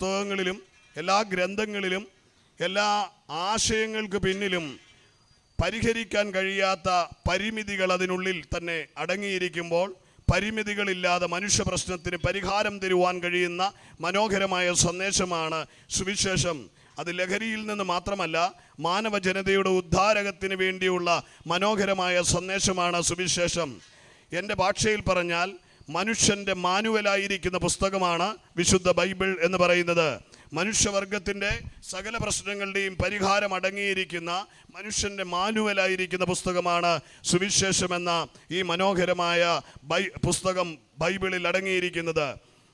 പുസ്തകങ്ങളിലും എല്ലാ ഗ്രന്ഥങ്ങളിലും എല്ലാ ആശയങ്ങൾക്ക് പിന്നിലും പരിഹരിക്കാൻ കഴിയാത്ത പരിമിതികൾ അതിനുള്ളിൽ തന്നെ അടങ്ങിയിരിക്കുമ്പോൾ പരിമിതികളില്ലാതെ മനുഷ്യ പ്രശ്നത്തിന് പരിഹാരം തരുവാൻ കഴിയുന്ന മനോഹരമായ സന്ദേശമാണ് സുവിശേഷം. അത് ലഹരിയിൽ നിന്ന് മാത്രമല്ല, മാനവ ജനതയുടെ ഉദ്ധാരകത്തിന് വേണ്ടിയുള്ള മനോഹരമായ സന്ദേശമാണ് സുവിശേഷം. എൻ്റെ ഭാഷയിൽ പറഞ്ഞാൽ മനുഷ്യൻ്റെ മാനുവലായിരിക്കുന്ന പുസ്തകമാണ് വിശുദ്ധ ബൈബിൾ എന്ന് പറയുന്നത്. മനുഷ്യവർഗത്തിൻ്റെ സകല പ്രശ്നങ്ങളുടെയും പരിഹാരം അടങ്ങിയിരിക്കുന്ന മനുഷ്യൻ്റെ മാനുവലായിരിക്കുന്ന പുസ്തകമാണ് സുവിശേഷമെന്ന ഈ മനോഹരമായ പുസ്തകം ബൈബിളിൽ അടങ്ങിയിരിക്കുന്നത്.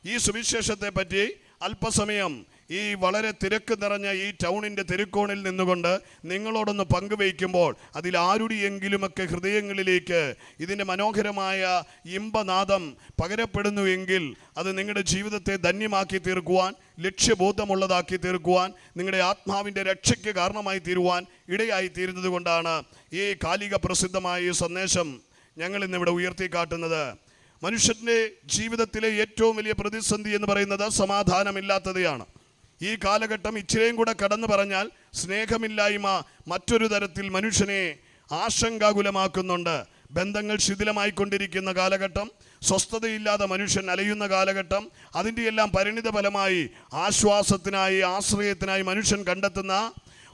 ഈ സുവിശേഷത്തെ പറ്റി അല്പസമയം ഈ വളരെ തിരക്ക് നിറഞ്ഞ ഈ ടൗണിൻ്റെ തെരുക്കോണിൽ നിന്നുകൊണ്ട് നിങ്ങളോടൊന്ന് പങ്കുവയ്ക്കുമ്പോൾ അതിലാരുടെയെങ്കിലുമൊക്കെ ഹൃദയങ്ങളിലേക്ക് ഇതിൻ്റെ മനോഹരമായ ഇമ്പനാദം പകരപ്പെടുന്നുവെങ്കിൽ അത് നിങ്ങളുടെ ജീവിതത്തെ ധന്യമാക്കി തീർക്കുവാൻ, ലക്ഷ്യബോധമുള്ളതാക്കി തീർക്കുവാൻ, നിങ്ങളുടെ ആത്മാവിൻ്റെ രക്ഷയ്ക്ക് കാരണമായി തീരുവാൻ ഇടയായി തീരുന്നത് കൊണ്ടാണ് ഈ കാലിക പ്രസിദ്ധമായ ഈ സന്ദേശം ഞങ്ങൾ ഇന്നിവിടെ ഉയർത്തിക്കാട്ടുന്നത്. മനുഷ്യൻ്റെ ജീവിതത്തിലെ ഏറ്റവും വലിയ പ്രതിസന്ധി എന്ന് പറയുന്നത് സമാധാനമില്ലാത്തതാണ്. ഈ കാലഘട്ടം ഇച്ചിരിയും കൂടെ കടന്നു പറഞ്ഞാൽ സ്നേഹമില്ലായ്മ മറ്റൊരു തരത്തിൽ മനുഷ്യനെ ആശങ്കാകുലമാക്കുന്നുണ്ട്. ബന്ധങ്ങൾ ശിഥിലമായിക്കൊണ്ടിരിക്കുന്ന കാലഘട്ടം, സ്വസ്ഥതയില്ലാതെ മനുഷ്യൻ അലയുന്ന കാലഘട്ടം, അതിൻ്റെ എല്ലാം പരിണിത ഫലമായി ആശ്വാസത്തിനായി, ആശ്രയത്തിനായി മനുഷ്യൻ കണ്ടെത്തുന്ന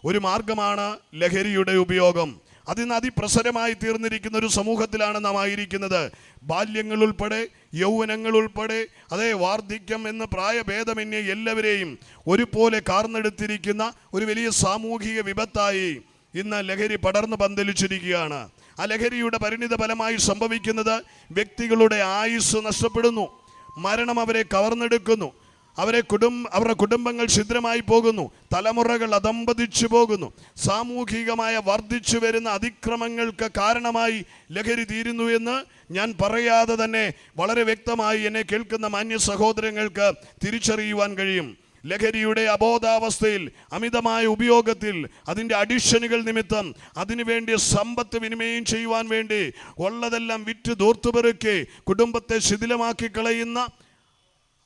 ഒരു മാർഗമാണ് ലഹരിയുടെ ഉപയോഗം. അതിന് അതിപ്രസരമായി തീർന്നിരിക്കുന്ന ഒരു സമൂഹത്തിലാണ് നാം ആയിരിക്കുന്നത്. ബാല്യങ്ങൾ ഉൾപ്പെടെ, യൗവനങ്ങൾ ഉൾപ്പെടെ, അതേ വാർദ്ധക്യം എന്ന പ്രായഭേദമന്യേ എല്ലാവരെയും ഒരുപോലെ കാർന്നെടുത്തിരിക്കുന്ന ഒരു വലിയ സാമൂഹിക വിപത്തായി ഇന്ന് ലഹരി പടർന്നു പന്തലിച്ചിരിക്കുകയാണ്. ആ ലഹരിയുടെ പരിണിത ഫലമായി സംഭവിക്കുന്നത് വ്യക്തികളുടെ ആയുസ് നഷ്ടപ്പെടുന്നു, മരണം അവരെ കവർന്നെടുക്കുന്നു, അവരുടെ കുടുംബങ്ങൾ ഛിദ്രമായി പോകുന്നു, തലമുറകൾ അധംപതിച്ചു പോകുന്നു. സാമൂഹികമായ വർദ്ധിച്ചു വരുന്ന അതിക്രമങ്ങൾക്ക് കാരണമായി ലഹരി തീരുന്നു എന്ന് ഞാൻ പറയാതെ തന്നെ വളരെ വ്യക്തമായി എന്നെ കേൾക്കുന്ന മാന്യ സഹോദരങ്ങൾക്ക് തിരിച്ചറിയുവാൻ കഴിയും. ലഹരിയുടെ അബോധാവസ്ഥയിൽ, അമിതമായ ഉപയോഗത്തിൽ, അതിൻ്റെ അഡിക്ഷനുകൾ നിമിത്തം അതിനുവേണ്ടി സമ്പത്ത് വിനിമയം ചെയ്യുവാൻ വേണ്ടി ഉള്ളതെല്ലാം വിറ്റ് ദൂർത്തുപെറുക്കി കുടുംബത്തെ ശിഥിലമാക്കി കളയുന്ന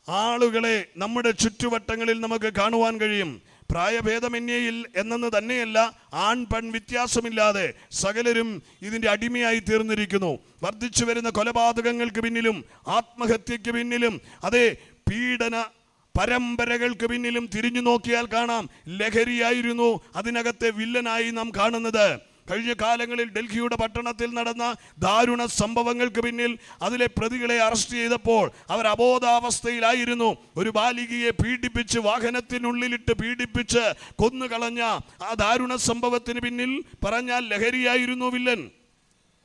ആളുകളെ നമ്മുടെ ചുറ്റുവട്ടങ്ങളിൽ നമുക്ക് കാണുവാൻ കഴിയും. പ്രായഭേദമന്യേയിൽ എന്നെന്ന് തന്നെയല്ല, ആൺ പെൺ വ്യത്യാസമില്ലാതെ സകലരും ഇതിൻ്റെ അടിമയായി തീർന്നിരിക്കുന്നു. വർദ്ധിച്ചു വരുന്ന കൊലപാതകങ്ങൾക്ക് പിന്നിലും, ആത്മഹത്യക്ക് പിന്നിലും, അതേ പീഡന പരമ്പരകൾക്ക് പിന്നിലും തിരിഞ്ഞു നോക്കിയാൽ കാണാം ലഹരിയായിരുന്നു അതിനകത്തെ വില്ലനായി നാം കാണുന്നത്. കഴിഞ്ഞ കാലങ്ങളിൽ ഡൽഹിയുടെ പട്ടണത്തിൽ നടന്ന ദാരുണ സംഭവങ്ങൾക്ക് പിന്നിൽ അതിലെ പ്രതികളെ അറസ്റ്റ് ചെയ്തപ്പോൾ അവർ അബോധാവസ്ഥയിലായിരുന്നു. ഒരു ബാലികയെ പീഡിപ്പിച്ച്, വാഹനത്തിനുള്ളിലിട്ട് പീഡിപ്പിച്ച് കൊന്നുകളഞ്ഞ ആ ദാരുണ സംഭവത്തിന് പിന്നിൽ പറഞ്ഞാൽ ലഹരിയായിരുന്നു വില്ലൻ.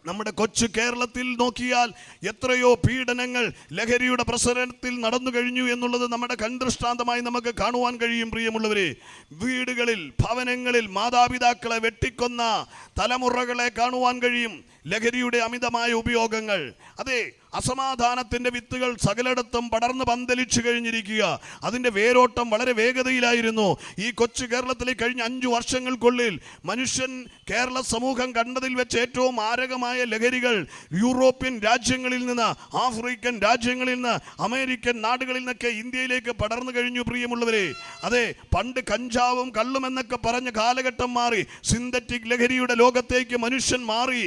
നമ്മുടെ കൊച്ചു കേരളത്തിൽ നോക്കിയാൽ എത്രയോ പീഡനങ്ങൾ ലഹരിയുടെ പ്രസരണത്തിൽ നടന്നു കഴിഞ്ഞു എന്നുള്ളത് നമ്മുടെ കൺദൃഷ്ടാന്തമായി നമുക്ക് കാണുവാൻ കഴിയും. പ്രിയമുള്ളവരെ, വീടുകളിൽ, ഭവനങ്ങളിൽ മാതാപിതാക്കളെ വെട്ടിക്കൊന്ന തലമുറകളെ കാണുവാൻ കഴിയും. ലഹരിയുടെ അമിതമായ ഉപയോഗങ്ങൾ, അതെ, അസമാധാനത്തിൻ്റെ വിത്തുകൾ സകലയിടത്തും പടർന്ന് പന്തലിച്ചു കഴിഞ്ഞിരിക്കുക. അതിൻ്റെ വേരോട്ടം വളരെ വേഗതയിലായിരുന്നു. ഈ കൊച്ചു കേരളത്തിലെ കഴിഞ്ഞ 5 വർഷങ്ങൾക്കുള്ളിൽ മനുഷ്യൻ, കേരള സമൂഹം കണ്ടതിൽ വെച്ച് ഏറ്റവും മാരകമായ ലഹരികൾ യൂറോപ്യൻ രാജ്യങ്ങളിൽ നിന്ന്, ആഫ്രിക്കൻ രാജ്യങ്ങളിൽ നിന്ന്, അമേരിക്കൻ നാടുകളിൽ നിന്നൊക്കെ ഇന്ത്യയിലേക്ക് പടർന്നു കഴിഞ്ഞു. പ്രിയമുള്ളവരെ, അതെ, പണ്ട് കഞ്ചാവും കള്ളും എന്നൊക്കെ പറഞ്ഞ കാലഘട്ടം മാറി സിന്തറ്റിക് ലഹരിയുടെ ലോകത്തേക്ക് മനുഷ്യൻ മാറി.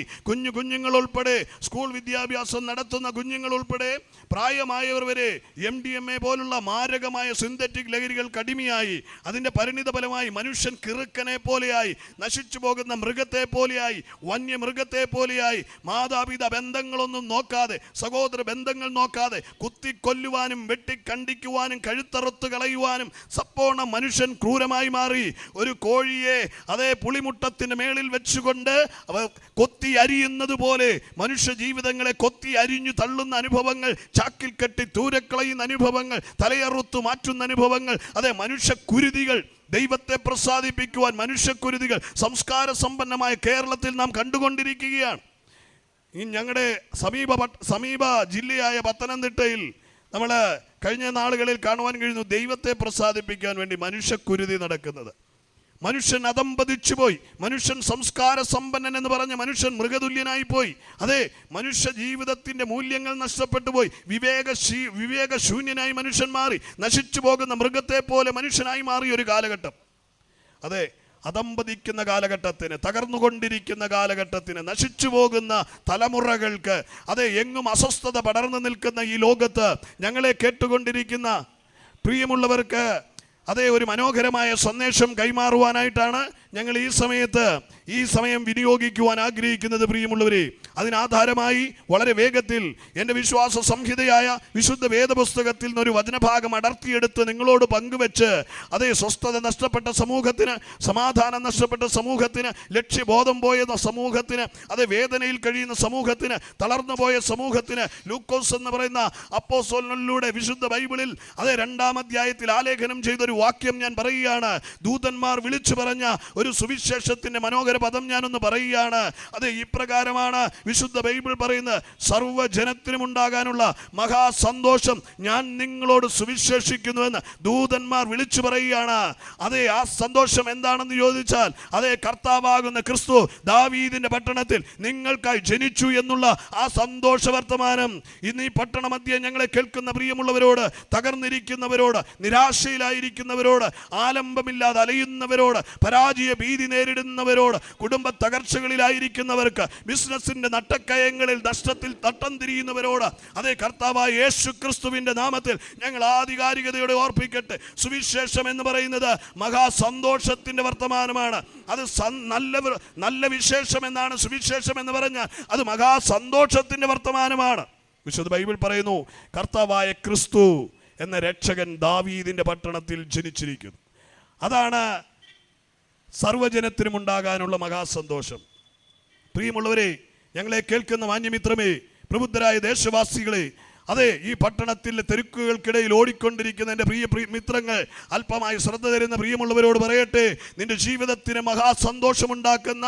കുഞ്ഞുങ്ങൾ ഉൾപ്പെടെ, സ്കൂൾ വിദ്യാഭ്യാസം നടത്തുന്ന കുഞ്ഞുങ്ങൾ ഉൾപ്പെടെ, പ്രായമായവർ വരെ MDMA പോലുള്ള മാരകമായ സിന്തറ്റിക് ലഹരികൾക്ക് അടിമയായി. അതിൻ്റെ പരിണിത ഫലമായി മനുഷ്യൻ കിറുക്കനെ പോലെയായി, നശിച്ചു പോകുന്ന മൃഗത്തെ പോലെയായി, വന്യമൃഗത്തെ പോലെയായി, മാതാപിതാ ബന്ധങ്ങളൊന്നും നോക്കാതെ, സഹോദര ബന്ധങ്ങൾ നോക്കാതെ കുത്തിക്കൊല്ലുവാനും വെട്ടിക്കണ്ടിക്കുവാനും കഴുത്തറുത്ത് കളയുവാനും സപ്പോണ മനുഷ്യൻ ക്രൂരമായി മാറി. ഒരു കോഴിയെ അതേ പുളിമുട്ടത്തിന് മേളിൽ വെച്ചുകൊണ്ട് കൊത്തി അരിയുന്നത് പോലെ മനുഷ്യ ജീവിതങ്ങളെ കൊത്തി അരിഞ്ഞു തള്ളുന്ന അനുഭവങ്ങൾ, ചാക്കിൽ കെട്ടി ദൂരക്കളയുന്ന അനുഭവങ്ങൾ, തലയറുത്തു മാറ്റുന്ന അനുഭവങ്ങൾ, അതെ, മനുഷ്യക്കുരുതികൾ, ദൈവത്തെ പ്രസാദിപ്പിക്കുവാൻ മനുഷ്യക്കുരുതികൾ സംസ്കാര സമ്പന്നമായ കേരളത്തിൽ നാം കണ്ടുകൊണ്ടിരിക്കുകയാണ്. ഞങ്ങളുടെ സമീപ ജില്ലയായ പത്തനംതിട്ടയിൽ നമ്മൾ കഴിഞ്ഞ നാളുകളിൽ കാണുവാൻ കഴിയുന്നു ദൈവത്തെ പ്രസാദിപ്പിക്കാൻ വേണ്ടി മനുഷ്യക്കുരുതി നടക്കുന്നത്. മനുഷ്യൻ അധംപതിച്ചു പോയി. മനുഷ്യൻ സംസ്കാര സമ്പന്നൻ എന്ന് പറഞ്ഞ മനുഷ്യൻ മൃഗതുല്യനായി പോയി. അതെ, മനുഷ്യ ജീവിതത്തിൻ്റെ മൂല്യങ്ങൾ നഷ്ടപ്പെട്ടു പോയി. വിവേകശൂന്യനായി മനുഷ്യൻ മാറി. നശിച്ചു പോകുന്ന മൃഗത്തെ പോലെ മനുഷ്യനായി മാറിയ ഒരു കാലഘട്ടം. അതെ, അധംപതിക്കുന്ന കാലഘട്ടത്തിന്, തകർന്നുകൊണ്ടിരിക്കുന്ന കാലഘട്ടത്തിന്, നശിച്ചു പോകുന്ന തലമുറകൾക്ക്, അതെ, എങ്ങും അസ്വസ്ഥത പടർന്നു നിൽക്കുന്ന ഈ ലോകത്ത് ഞങ്ങളെ കേട്ടുകൊണ്ടിരിക്കുന്ന പ്രിയമുള്ളവർക്ക് അതേ ഒരു മനോഹരമായ സന്ദേശം കൈമാറുവാനായിട്ടാണ് ഞങ്ങൾ ഈ സമയം വിനിയോഗിക്കുവാൻ ആഗ്രഹിക്കുന്നത്. പ്രിയമുള്ളവരെ, അതിനാധാരമായി വളരെ വേഗത്തിൽ എൻ്റെ വിശ്വാസ സംഹിതയായ വിശുദ്ധ വേദപുസ്തകത്തിൽ നിന്നൊരു വചനഭാഗം അടർത്തിയെടുത്ത് നിങ്ങളോട് പങ്കുവെച്ച്, അതേ, സ്വസ്ഥത നഷ്ടപ്പെട്ട സമൂഹത്തിന്, സമാധാനം നഷ്ടപ്പെട്ട സമൂഹത്തിന്, ലക്ഷ്യബോധം പോയ സമൂഹത്തിന്, അതേ, വേദനയിൽ കഴിയുന്ന സമൂഹത്തിന്, തളർന്നു പോയ സമൂഹത്തിന് ലൂക്കോസ് എന്ന് പറയുന്ന അപ്പോസ്തലനിലൂടെ വിശുദ്ധ ബൈബിളിൽ അതേ 2-ാം അധ്യായത്തിൽ ആലേഖനം ചെയ്തൊരു വാക്യം ഞാൻ പറയുകയാണ്. ദൂതന്മാർ വിളിച്ചു പറഞ്ഞ ഒരു സുവിശേഷത്തിന്റെ മനോഹര പദം ഞാനൊന്ന് പറയുകയാണ്. അത് ഇപ്രകാരമാണ് വിശുദ്ധ ബൈബിൾ പറയുന്നത്: സർവ്വജനത്തിനും ഉണ്ടാകാനുള്ള മഹാസന്തോഷം ഞാൻ നിങ്ങളോട് സുവിശേഷിക്കുന്നുവെന്ന് ദൂതന്മാർ വിളിച്ചു പറയുകയാണ്. അതെ, ആ സന്തോഷം എന്താണെന്ന് ചോദിച്ചാൽ, അതേ, കർത്താവാകുന്ന ക്രിസ്തു ദാവീദിന്റെ പട്ടണത്തിൽ നിങ്ങൾക്കായി ജനിച്ചു എന്നുള്ള ആ സന്തോഷ വർത്തമാനം ഇന്ന് ഈ പട്ടണ മധ്യേ ഞങ്ങളെ കേൾക്കുന്ന പ്രിയമുള്ളവരോട്, തകർന്നിരിക്കുന്നവരോട്, നിരാശയിലായിരിക്കുന്നവരോട്, ആലംബമില്ലാതെ അലയുന്നവരോട്, പരാജയ ഭീതി നേരിടുന്നവരോട്, കുടുംബ തകർച്ചകളിലായിരിക്കുന്നവർക്ക്, ബിസിനസിന്റെ നട്ടക്കയങ്ങളിൽ നഷ്ടത്തിൽ തട്ടം തിരിയുന്നവരോട്, അതേ, കർത്താവായ യേശു ക്രിസ്തുവിന്റെ നാമത്തിൽ ഞങ്ങൾ ആധികാരികതയോടെ ഓർപ്പിക്കട്ടെ. സുവിശേഷം എന്ന് പറയുന്നത് മഹാസന്തോഷത്തിന്റെ വർത്തമാനമാണ്. അത് നല്ല വിശേഷം എന്നാണ് സുവിശേഷം എന്ന് പറഞ്ഞാൽ അത് മഹാസന്തോഷത്തിന്റെ വർത്തമാനമാണ്. വിശുദ്ധ ബൈബിൾ പറയുന്നു, കർത്താവായ ക്രിസ്തു എന്ന രക്ഷകൻ ദാവീദിന്റെ പട്ടണത്തിൽ ജനിച്ചിരിക്കുന്നു. അതാണ് സർവ്വജനത്തിനും ഉണ്ടാകാനുള്ള മഹാസന്തോഷം. പ്രിയമുള്ളവരെ, ഞങ്ങളെ കേൾക്കുന്ന മാന്യമിത്രമേ, പ്രബുദ്ധരായ ദേശവാസികളെ, അതെ, ഈ പട്ടണത്തിലെ തെരുക്കുകൾക്കിടയിൽ ഓടിക്കൊണ്ടിരിക്കുന്ന എൻ്റെ പ്രിയ മിത്രങ്ങൾ, അല്പമായി ശ്രദ്ധ തരുന്ന പ്രിയമുള്ളവരോട് പറയട്ടെ, നിന്റെ ജീവിതത്തിന് മഹാസന്തോഷമുണ്ടാക്കുന്ന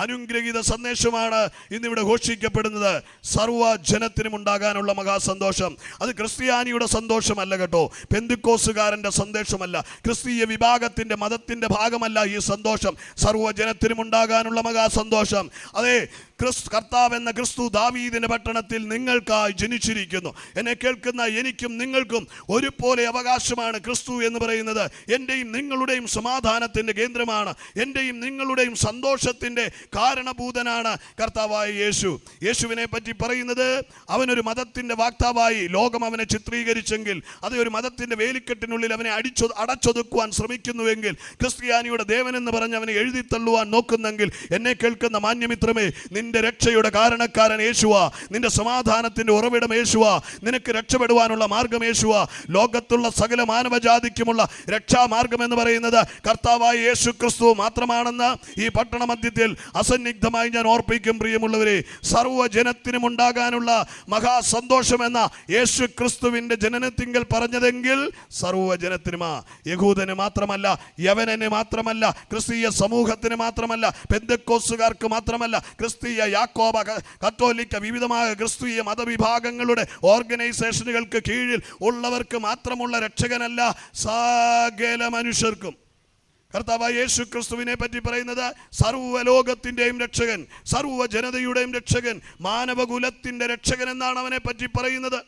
അനുഗ്രഹീത സന്ദേശമാണ് ഇന്നിവിടെ ഘോഷിക്കപ്പെടുന്നത്. സർവ്വജനത്തിനും ഉണ്ടാകാനുള്ള മഹാസന്തോഷം. അത് ക്രിസ്ത്യാനിയുടെ സന്തോഷമല്ല കേട്ടോ, പെന്തിക്കോസുകാരൻ്റെ സന്ദേശമല്ല, ക്രിസ്തീയ വിഭാഗത്തിൻ്റെ മതത്തിൻ്റെ ഭാഗമല്ല ഈ സന്തോഷം. സർവ്വജനത്തിനും ഉണ്ടാകാനുള്ള മഹാസന്തോഷം. അതെ, കർത്താവ് എന്ന ക്രിസ്തു ദാവീദിന്റെ പട്ടണത്തിൽ നിങ്ങൾക്കായി ജനിച്ചിരിക്കുന്നു. എന്നെ കേൾക്കുന്ന എനിക്കും നിങ്ങൾക്കും ഒരുപോലെ അവകാശമാണ് ക്രിസ്തു എന്ന് പറയുന്നത്. എൻ്റെയും നിങ്ങളുടെയും സമാധാനത്തിൻ്റെ കേന്ദ്രമാണ്. എൻ്റെയും നിങ്ങളുടെയും സന്തോഷത്തിൻ്റെ കാരണഭൂതനാണ് കർത്താവായ യേശു. യേശുവിനെ പറ്റി പറയുന്നത്, അവനൊരു മതത്തിൻ്റെ വാക്താവായി ലോകം അവനെ ചിത്രീകരിച്ചെങ്കിൽ, അത് ഒരു മതത്തിൻ്റെ വേലിക്കെട്ടിനുള്ളിൽ അവനെ അടച്ചൊതുക്കുവാൻ ശ്രമിക്കുന്നുവെങ്കിൽ, ക്രിസ്ത്യാനിയുടെ ദേവനെന്ന് പറഞ്ഞ് അവനെ എഴുതിത്തള്ളുവാൻ നോക്കുന്നെങ്കിൽ, എന്നെ കേൾക്കുന്ന മാന്യമിത്രമേ, നിന്റെ രക്ഷയുടെ കാരണക്കാരൻ യേശുവാ, നിന്റെ സമാധാനത്തിൻ്റെ ഉറവിടം യേശുവാ, നിനക്ക് രക്ഷപ്പെടുവാനുള്ള മാർഗം യേശുവാ. ലോകത്തുള്ള സകല മാനവജാതിക്കുമുള്ള രക്ഷാമാർഗം എന്ന് പറയുന്നത് കർത്താവായ യേശു ക്രിസ്തു മാത്രമാണെന്ന് ഈ പട്ടണ മധ്യത്തിൽ അസന്നിഗ്ധമായി ഞാൻ ഓർപ്പിക്കും. പ്രിയമുള്ളവരെ, സർവ്വജനത്തിനും ഉണ്ടാകാനുള്ള മഹാസന്തോഷമെന്ന യേശു ക്രിസ്തുവിൻ്റെ ജനനത്തിങ്കൽ പറഞ്ഞതെങ്കിൽ സർവ്വജനത്തിനുമാ. യഹൂദന് മാത്രമല്ല, യവനന് മാത്രമല്ല, ക്രിസ്തീയ സമൂഹത്തിന് മാത്രമല്ല, പെന്തക്കോസുകാർക്ക് മാത്രമല്ല, ക്രിസ്തീയ യാക്കോബ, കത്തോലിക്ക, വിവിധമായ ക്രിസ്തീയ മതവിഭാഗങ്ങളുടെ ഓർഗനൈസേഷനുകൾക്ക് കീഴിൽ ഉള്ളവർക്ക് മാത്രമുള്ള രക്ഷകനല്ല, സകല മനുഷ്യർക്കും. കർത്താവായ യേശു ക്രിസ്തുവിനെ പറ്റി പറയുന്നത് സർവ്വലോകത്തിൻ്റെയും രക്ഷകൻ, സർവ്വജനതയുടെയും രക്ഷകൻ, മാനവകുലത്തിൻ്റെ രക്ഷകൻ എന്നാണ് അവനെ പറ്റി പറയുന്നത്.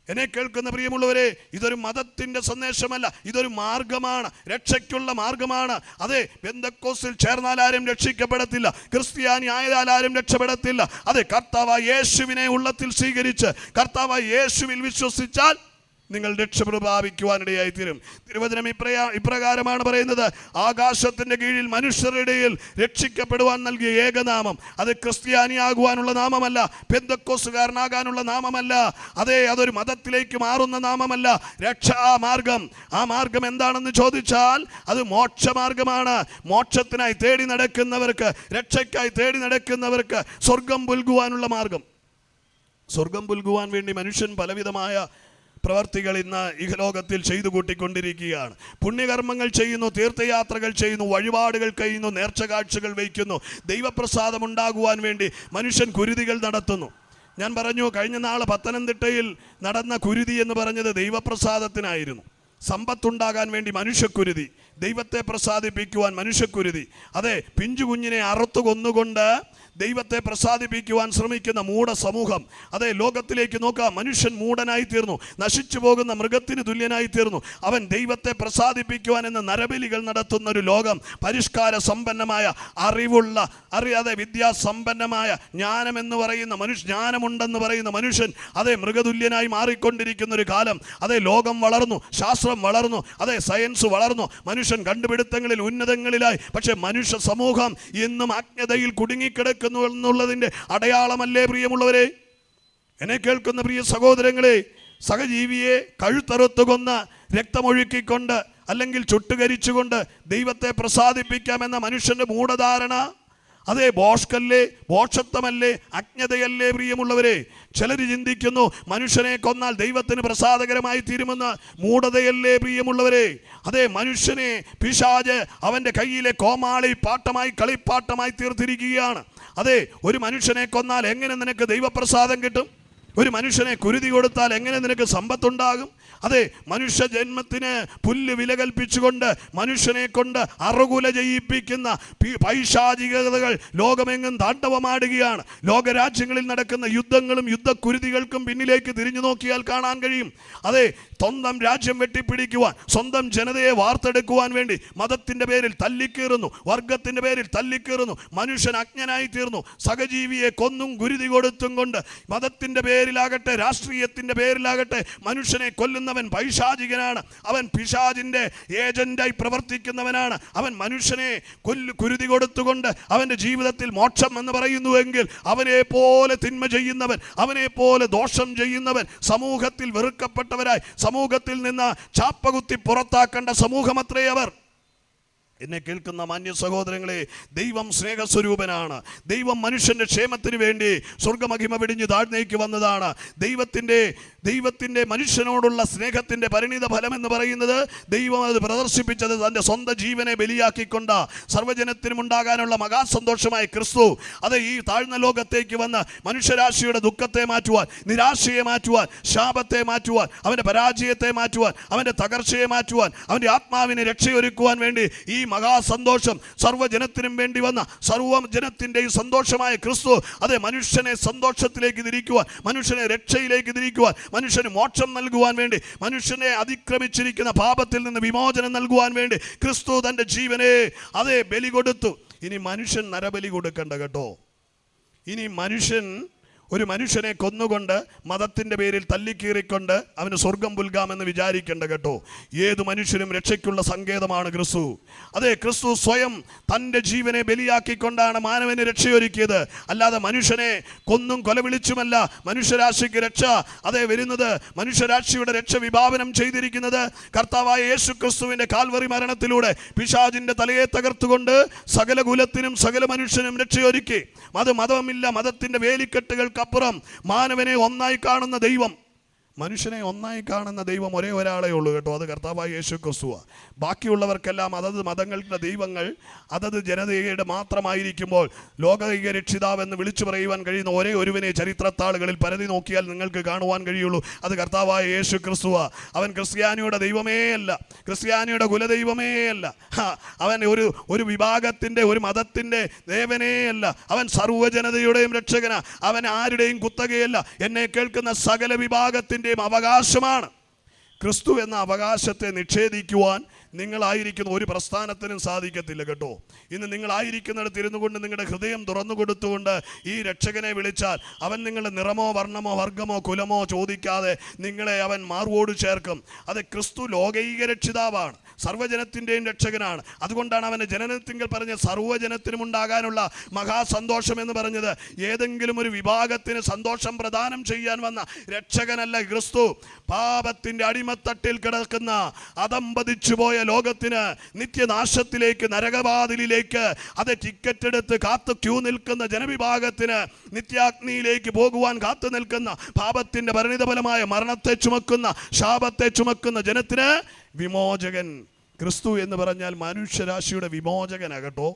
എന്നെ കേൾക്കുന്ന പ്രിയമുള്ളവരെ, ഇതൊരു മതത്തിൻ്റെ സന്ദേശമല്ല, ഇതൊരു മാർഗമാണ്, രക്ഷയ്ക്കുള്ള മാർഗമാണ്. അതെ, പെന്തക്കോസ്തിൽ ചേർന്നാൽ ആരും രക്ഷിക്കപ്പെടത്തില്ല, ക്രിസ്ത്യാനി ആയാൽ ആരും രക്ഷപ്പെടത്തില്ല. അതെ, കർത്താവായ യേശുവിനെ ഉള്ളത്തിൽ സ്വീകരിച്ച് കർത്താവായ യേശുവിൽ വിശ്വസിച്ചാൽ നിങ്ങൾ രക്ഷ പ്രാപിക്കുവാനിടയായി തീരും. തിരുവചനം ഇപ്രകാരമാണ് പറയുന്നത്: ആകാശത്തിന്റെ കീഴിൽ മനുഷ്യരുടെ ഇടയിൽ രക്ഷിക്കപ്പെടുവാൻ നൽകിയ ഏകനാമം. അത് ക്രിസ്ത്യാനിയാകുവാനുള്ള നാമമല്ല, പെന്തക്കോസുകാരനാകാനുള്ള നാമമല്ല, അതെ, അതൊരു മതത്തിലേക്ക് മാറുന്ന നാമമല്ല. രക്ഷാമാർഗം. ആ മാർഗം എന്താണെന്ന് ചോദിച്ചാൽ അത് മോക്ഷമാർഗമാണ്. മോക്ഷത്തിനായി തേടി നടക്കുന്നവർക്ക്, രക്ഷയ്ക്കായി തേടി നടക്കുന്നവർക്ക് സ്വർഗം പുൽകുവാനുള്ള മാർഗം. സ്വർഗം പുൽകുവാൻ വേണ്ടി മനുഷ്യൻ പലവിധമായ പ്രവർത്തികൾ ഇന്ന് ഇഹലോകത്തിൽ ചെയ്തു കൂട്ടിക്കൊണ്ടിരിക്കുകയാണ്. പുണ്യകർമ്മങ്ങൾ ചെയ്യുന്നു, തീർത്ഥയാത്രകൾ ചെയ്യുന്നു, വഴിപാടുകൾ കഴിയുന്നു, നേർച്ചകാഴ്ചകൾ വയ്ക്കുന്നു. ദൈവപ്രസാദം ഉണ്ടാകുവാൻ വേണ്ടി മനുഷ്യൻ കുരുതികൾ നടത്തുന്നു. ഞാൻ പറഞ്ഞു, കഴിഞ്ഞ നാൾ പത്തനംതിട്ടയിൽ നടന്ന കുരുതി എന്ന് പറഞ്ഞത് ദൈവപ്രസാദത്തിനായിരുന്നു. സമ്പത്തുണ്ടാകാൻ വേണ്ടി മനുഷ്യക്കുരുതി, ദൈവത്തെ പ്രസാദിപ്പിക്കുവാൻ മനുഷ്യക്കുരുതി. അതെ, പിഞ്ചു കുഞ്ഞിനെ അറുത്തു കൊന്നുകൊണ്ട് ദൈവത്തെ പ്രസാദിപ്പിക്കുവാൻ ശ്രമിക്കുന്ന മൂഢ സമൂഹം. അതെ, ലോകത്തിലേക്ക് നോക്കാം, മനുഷ്യൻ മൂഢനായി തീർന്നു, നശിച്ചു പോകുന്ന മൃഗത്തിന് തുല്യനായി തീർന്നു. അവൻ ദൈവത്തെ പ്രസാദിപ്പിക്കുവാൻ എന്ന നരബലികൾ നടത്തുന്ന ഒരു ലോകം. പരിഷ്കാര സമ്പന്നമായ അറിയാതെ വിദ്യാസമ്പന്നമായ ജ്ഞാനമെന്ന് പറയുന്ന ജ്ഞാനമുണ്ടെന്ന് പറയുന്ന മനുഷ്യൻ അതേ മൃഗതുല്യനായി മാറിക്കൊണ്ടിരിക്കുന്ന ഒരു കാലം. അതേ, ലോകം വളർന്നു, ശാസ്ത്രം വളർന്നു, അതേ സയൻസ് വളർന്നു, മനുഷ്യൻ കണ്ടുപിടുത്തങ്ങളിൽ ഉന്നതങ്ങളിലായി. പക്ഷെ മനുഷ്യ സമൂഹം ഇന്നും അജ്ഞതയിൽ കുടുങ്ങിക്കിടക്കുന്നു എന്നുള്ളതിൻ്റെ അടയാളമല്ലേ പ്രിയമുള്ളവരെ? എന്നെ കേൾക്കുന്ന പ്രിയ സഹോദരങ്ങളെ, സഹജീവിയെ കഴുത്തറുത്തു കൊന്ന് രക്തമൊഴുക്കിക്കൊണ്ട് അല്ലെങ്കിൽ ചുട്ടുകരിച്ചുകൊണ്ട് ദൈവത്തെ പ്രസാദിപ്പിക്കാമെന്ന മനുഷ്യന്റെ മൂഢധാരണ, അതേ ബോഷ്കല്ലേ, ബോഷത്വമല്ലേ, അജ്ഞതയല്ലേ പ്രിയമുള്ളവരെ? ചിലർ ചിന്തിക്കുന്നു മനുഷ്യനെ കൊന്നാൽ ദൈവത്തിന് പ്രസാദകരമായി തീരുമെന്ന്. മൂഢതയല്ലേ പ്രിയമുള്ളവരെ? അതേ, മനുഷ്യനെ പിശാച് അവൻ്റെ കയ്യിലെ കോമാളി പാട്ടമായി കളിപ്പാട്ടമായി തീർത്തിരിക്കുകയാണ്. അതെ, ഒരു മനുഷ്യനെ കൊന്നാൽ എങ്ങനെ നിനക്ക് ദൈവപ്രസാദം കിട്ടും? ഒരു മനുഷ്യനെ കുരുതി കൊടുത്താൽ എങ്ങനെ നിനക്ക് സമ്പത്തുണ്ടാകും? അതെ, മനുഷ്യ ജന്മത്തിന് പുല്ല് വില കൽപ്പിച്ചുകൊണ്ട് മനുഷ്യനെ കൊണ്ട് അറുകുല ചെയ്യിപ്പിക്കുന്ന പൈശാചികതകൾ ലോകമെങ്ങും താണ്ഡവമാടുകയാണ്. ലോകരാജ്യങ്ങളിൽ നടക്കുന്ന യുദ്ധങ്ങളും യുദ്ധക്കുരുതികൾക്കും പിന്നിലേക്ക് തിരിഞ്ഞു നോക്കിയാൽ കാണാൻ കഴിയും. അതെ, സ്വന്തം രാജ്യം വെട്ടിപ്പിടിക്കുവാൻ, സ്വന്തം ജനതയെ വാർത്തെടുക്കുവാൻ വേണ്ടി മതത്തിൻ്റെ പേരിൽ തല്ലിക്കീറുന്നു, വർഗത്തിൻ്റെ പേരിൽ തല്ലിക്കീറുന്നു. മനുഷ്യൻ അജ്ഞനായി തീർന്നു. സഹജീവിയെ കൊന്നും കുരുതി കൊടുത്തും കൊണ്ട് മതത്തിൻ്റെ പേരിലാകട്ടെ രാഷ്ട്രീയത്തിൻ്റെ പേരിലാകട്ടെ മനുഷ്യനെ കൊല്ലുന്നവൻ പൈശാചികനാണ്. അവൻ പിശാചിൻ്റെ ഏജന്റായി പ്രവർത്തിക്കുന്നവനാണ്. അവൻ മനുഷ്യനെ കുരുതി കൊടുത്തുകൊണ്ട് അവൻ്റെ ജീവിതത്തിൽ മോക്ഷം എന്ന് പറയുന്നുവെങ്കിൽ അവനെ പോലെ തിന്മ ചെയ്യുന്നവൻ, അവനെ പോലെ ദോഷം ചെയ്യുന്നവൻ, സമൂഹത്തിൽ വെറുക്കപ്പെട്ടവരായി സമൂഹത്തിൽ നിന്ന് ചാപ്പകുത്തി പുറത്താക്കേണ്ട സമൂഹമത്രേ അവർ. എന്നെ കേൾക്കുന്ന മാന്യ സഹോദരങ്ങളെ, ദൈവം സ്നേഹസ്വരൂപനാണ്. ദൈവം മനുഷ്യന്റെ ക്ഷേമത്തിന് വേണ്ടി സ്വർഗമഹിമ വെടിഞ്ഞ് താഴ്ന്നേക്ക് വന്നതാണ്. ദൈവത്തിൻ്റെ മനുഷ്യനോടുള്ള സ്നേഹത്തിൻ്റെ പരിണിത ഫലം എന്ന് പറയുന്നത് ദൈവം അത് പ്രദർശിപ്പിച്ചത് തൻ്റെ സ്വന്തം ജീവനെ ബലിയാക്കിക്കൊണ്ട സർവ്വജനത്തിനും ഉണ്ടാകാനുള്ള മഹാസന്തോഷമായ ക്രിസ്തു അത് ഈ താഴ്ന്ന ലോകത്തേക്ക് വന്ന് മനുഷ്യരാശിയുടെ ദുഃഖത്തെ മാറ്റുവാൻ, നിരാശയെ മാറ്റുവാൻ, ശാപത്തെ മാറ്റുവാൻ, അവൻ്റെ പരാജയത്തെ മാറ്റുവാൻ, അവൻ്റെ തകർച്ചയെ മാറ്റുവാൻ, അവൻ്റെ ആത്മാവിനെ രക്ഷയൊരുക്കുവാൻ വേണ്ടി ഈ മഹാസന്തോഷം സർവ്വജനത്തിനും വേണ്ടി വന്ന സർവ്വജനത്തിൻ്റെയും സന്തോഷമായ ക്രിസ്തു അതെ മനുഷ്യനെ സന്തോഷത്തിലേക്ക് തിരിക്കുവാൻ, മനുഷ്യനെ രക്ഷയിലേക്ക് തിരിക്കുവാൻ, മനുഷ്യന് മോക്ഷം നൽകുവാൻ വേണ്ടി, മനുഷ്യനെ അതിക്രമിച്ചിരിക്കുന്ന പാപത്തിൽ നിന്ന് വിമോചനം നൽകുവാൻ വേണ്ടി ക്രിസ്തു തൻ്റെ ജീവനെ അതേ ബലി കൊടുത്തു. ഇനി മനുഷ്യൻ നരബലി കൊടുക്കണ്ട കേട്ടോ. ഇനി ഒരു മനുഷ്യനെ കൊന്നുകൊണ്ട് മതത്തിൻ്റെ പേരിൽ തല്ലിക്കീറിക്കൊണ്ട് അവന് സ്വർഗം പുൽകാമെന്ന് വിചാരിക്കേണ്ട കേട്ടോ. ഏത് മനുഷ്യനും രക്ഷയ്ക്കുള്ള സങ്കേതമാണ് ക്രിസ്തു. അതെ, ക്രിസ്തു സ്വയം തൻ്റെ ജീവനെ ബലിയാക്കിക്കൊണ്ടാണ് മാനവന് രക്ഷയൊരുക്കിയത്. അല്ലാതെ മനുഷ്യനെ കൊന്നും കൊലവിളിച്ചുമല്ല മനുഷ്യരാശിക്ക് രക്ഷ അതേ വരുന്നത്. മനുഷ്യരാശിയുടെ രക്ഷ വിഭാവനം ചെയ്തിരിക്കുന്നത് കർത്താവായ യേശു ക്രിസ്തുവിൻ്റെ കാൽവറി മരണത്തിലൂടെ പിശാചിൻ്റെ തലയെ തകർത്തുകൊണ്ട് സകല കുലത്തിനും സകല മനുഷ്യനും രക്ഷയൊരുക്കി. അത് മതമില്ല, മതത്തിൻ്റെ വേലിക്കെട്ടുകൾക്കപ്പുറം മാനവനെ ഒന്നായി കാണുന്ന ദൈവം, മനുഷ്യനെ ഒന്നായി കാണുന്ന ദൈവം ഒരേ ഒരാളേ ഉള്ളൂ കേട്ടോ. അത് കർത്താവായ യേശു ക്രിസ്തുവാ. ബാക്കിയുള്ളവർക്കെല്ലാം അതത് മതങ്ങളുടെ ദൈവങ്ങൾ അതത് ജനതയുടെ മാത്രമായിരിക്കുമ്പോൾ ലോകൈക രക്ഷിതാവെന്ന് വിളിച്ചു പറയുവാൻ കഴിയുന്ന ഒരേ ഒരുവനെ ചരിത്രത്താളുകളിൽ പരതി നോക്കിയാൽ നിങ്ങൾക്ക് കാണുവാൻ കഴിയുള്ളൂ. അത് കർത്താവായ യേശു ക്രിസ്തുവാ. അവൻ ക്രിസ്ത്യാനിയുടെ ദൈവമേ അല്ല, ക്രിസ്ത്യാനിയുടെ കുലദൈവമേ അല്ല, അവൻ ഒരു വിഭാഗത്തിൻ്റെ ഒരു മതത്തിൻ്റെ ദേവനേ അല്ല. അവൻ സർവ്വജനതയുടെയും രക്ഷകനാ. അവൻ ആരുടെയും കുത്തകയല്ല. എന്നെ കേൾക്കുന്ന സകല വിഭാഗത്തിൻ്റെ അവകാശമാണ്. ക്രിസ്തു എന്ന അവകാശത്തെ നിഷേധിക്കുവാൻ നിങ്ങളായിരിക്കുന്ന ഒരു പ്രസ്ഥാനത്തിനും സാധിക്കത്തില്ല കേട്ടോ. ഇന്ന് നിങ്ങളായിരിക്കുന്നിടത്ത് ഇരുന്നു കൊണ്ട് നിങ്ങളുടെ ഹൃദയം തുറന്നു കൊടുത്തുകൊണ്ട് ഈ രക്ഷകനെ വിളിച്ചാൽ അവൻ നിങ്ങളുടെ നിറമോ വർണ്ണമോ വർഗമോ കുലമോ ചോദിക്കാതെ നിങ്ങളെ അവൻ മാർവോട് ചേർക്കും. അത് ക്രിസ്തു ലോകൈക രക്ഷിതാവാണ്, സർവ്വജനത്തിൻ്റെയും രക്ഷകനാണ്. അതുകൊണ്ടാണ് അവൻ്റെ ജനനത്തിങ്കൽ പറഞ്ഞ സർവ്വജനത്തിനും ഉണ്ടാകാനുള്ള മഹാസന്തോഷം എന്ന് പറഞ്ഞത്. ഏതെങ്കിലും ഒരു വിഭാഗത്തിന് സന്തോഷം പ്രദാനം ചെയ്യാൻ വന്ന രക്ഷകനല്ല ക്രിസ്തു. പാപത്തിൻ്റെ അടിമത്തട്ടിൽ കിടക്കുന്ന അതമ്പതിച്ചു പോയ ലോകത്തിന്, നിത്യനാശത്തിലേക്ക്, നരകവാതിലിലേക്ക് അത് ടിക്കറ്റ് എടുത്ത് കാത്തു ക്യൂ നിൽക്കുന്ന ജനവിഭാഗത്തിന്, നിത്യാഗ്നിയിലേക്ക് പോകുവാൻ കാത്തു നിൽക്കുന്ന പാപത്തിൻ്റെ പരിണിതഫലമായ മരണത്തെ ചുമക്കുന്ന ശാപത്തെ ചുമക്കുന്ന ജനത്തിന് വിമോചകൻ. ക്രിസ്തു എന്ന് പറഞ്ഞാൽ മനുഷ്യരാശിയുടെ വിമോചകനാകട്ടോ.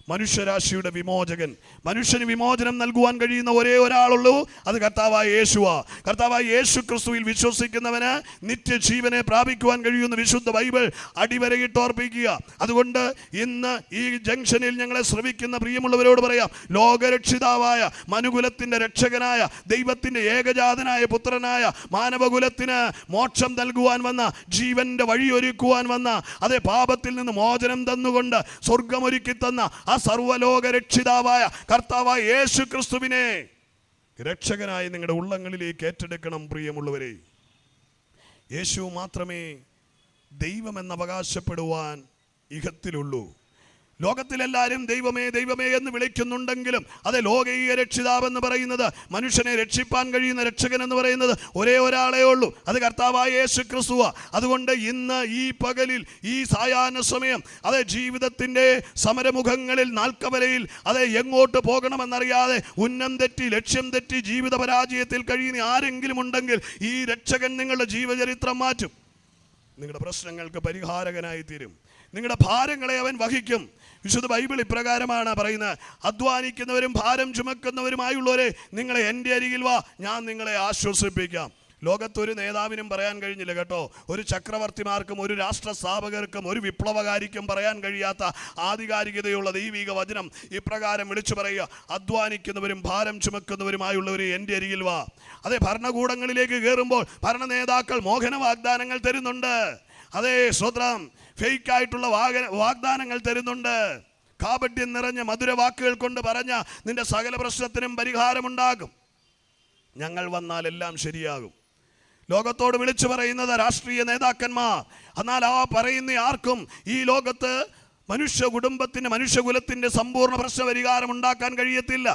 മനുഷ്യരാശിയുടെ വിമോചകൻ. മനുഷ്യന് വിമോചനം നൽകുവാൻ കഴിയുന്ന ഒരേ ഒരാളുള്ളൂ, അത് കർത്താവായ യേശുവാ. കർത്താവായ യേശു ക്രിസ്തുവിൽ വിശ്വസിക്കുന്നവന് നിത്യജീവനെ പ്രാപിക്കുവാൻ കഴിയുന്ന വിശുദ്ധ ബൈബിൾ അടിവരയിട്ടോർപ്പിക്കുക. അതുകൊണ്ട് ഇന്ന് ഈ ജംഗ്ഷനിൽ ഞങ്ങളെ ശ്രവിക്കുന്ന പ്രിയമുള്ളവരോട് പറയാം, ലോകരക്ഷിതാവായ മനുകുലത്തിൻ്റെ രക്ഷകനായ ദൈവത്തിൻ്റെ ഏകജാതനായ പുത്രനായ മാനവകുലത്തിന് മോക്ഷം നൽകുവാൻ വന്ന, ജീവന്റെ വഴിയൊരുക്കുവാൻ വന്ന, അതേ പാപത്തിൽ നിന്ന് മോചനം തന്നുകൊണ്ട് സ്വർഗമൊരുക്കി തന്ന ആ സർവ്വലോക രക്ഷിതാവായ കർത്താവായ യേശു ക്രിസ്തുവിനെ രക്ഷകനായി നിങ്ങളുടെ ഉള്ളങ്ങളിലേക്ക് ഏറ്റെടുക്കണം. പ്രിയമുള്ളവരെ, യേശു മാത്രമേ ദൈവമെന്ന് അവകാശപ്പെടുവാൻ ഇഹത്തിലുള്ളൂ. ലോകത്തിലെല്ലാവരും ദൈവമേ ദൈവമേ എന്ന് വിളിക്കുന്നുണ്ടെങ്കിലും അത് ലോകീയ രക്ഷിതാവെന്ന് പറയുന്നത്, മനുഷ്യനെ രക്ഷിപ്പാൻ കഴിയുന്ന രക്ഷകൻ എന്ന് പറയുന്നത് ഒരേ ഒരാളേ ഉള്ളൂ, അത് കർത്താവായ യേശു ക്രിസ്തുവാ. അതുകൊണ്ട് ഇന്ന് ഈ പകലിൽ, ഈ സായാഹ്ന സമയം, അത് ജീവിതത്തിൻ്റെ സമരമുഖങ്ങളിൽ, നാൽക്കവലയിൽ അത് എങ്ങോട്ട് പോകണമെന്നറിയാതെ ഉന്നം തെറ്റി, ലക്ഷ്യം തെറ്റി, ജീവിത പരാജയത്തിൽ കഴിയുന്ന ആരെങ്കിലും ഉണ്ടെങ്കിൽ ഈ രക്ഷകൻ നിങ്ങളുടെ ജീവചരിത്രം മാറ്റും. നിങ്ങളുടെ പ്രശ്നങ്ങൾക്ക് പരിഹാരകനായി തീരും. നിങ്ങളുടെ ഭാരങ്ങളെ അവൻ വഹിക്കും. വിശുദ്ധ ബൈബിൾ ഇപ്രകാരമാണ് പറയുന്നത്, അധ്വാനിക്കുന്നവരും ഭാരം ചുമക്കുന്നവരുമായുള്ളവരെ നിങ്ങളെ എൻ്റെ അരികിൽ വാ, ഞാൻ നിങ്ങളെ ആശ്വസിപ്പിക്കാം. ലോകത്തൊരു നേതാവിനും പറയാൻ കഴിഞ്ഞില്ല കേട്ടോ, ഒരു ചക്രവർത്തിമാർക്കും ഒരു രാഷ്ട്ര സ്ഥാപകർക്കും ഒരു വിപ്ലവകാരിക്കും പറയാൻ കഴിയാത്ത ആധികാരികതയുള്ള ദൈവിക വചനം ഇപ്രകാരം വിളിച്ചു പറയുക, അധ്വാനിക്കുന്നവരും ഭാരം ചുമക്കുന്നവരുമായുള്ളവരെ എൻ്റെ അരികിൽ വാ. അതെ, ഭരണകൂടങ്ങളിലേക്ക് കയറുമ്പോൾ ഭരണ നേതാക്കൾ മോഹന വാഗ്ദാനങ്ങൾ തരുന്നുണ്ട്. അതേ, സ്വത്രം ഫേക്കായിട്ടുള്ള വാഗ്ദാനങ്ങൾ തരുന്നുണ്ട്. കാപട്യം നിറഞ്ഞ മധുര വാക്കുകൾ കൊണ്ട് പറഞ്ഞ നിന്റെ സകല പ്രശ്നത്തിനും പരിഹാരമുണ്ടാകും, ഞങ്ങൾ വന്നാൽ എല്ലാം ശരിയാകും. ലോകത്തോട് വിളിച്ചു പറയുന്നത് രാഷ്ട്രീയ നേതാക്കന്മാർ. എന്നാൽ ആ പറയുന്ന ആർക്കും ഈ ലോകത്ത് മനുഷ്യ കുടുംബത്തിന്, മനുഷ്യകുലത്തിൻ്റെ സമ്പൂർണ്ണ പ്രശ്നപരിഹാരം ഉണ്ടാക്കാൻ കഴിയത്തില്ല.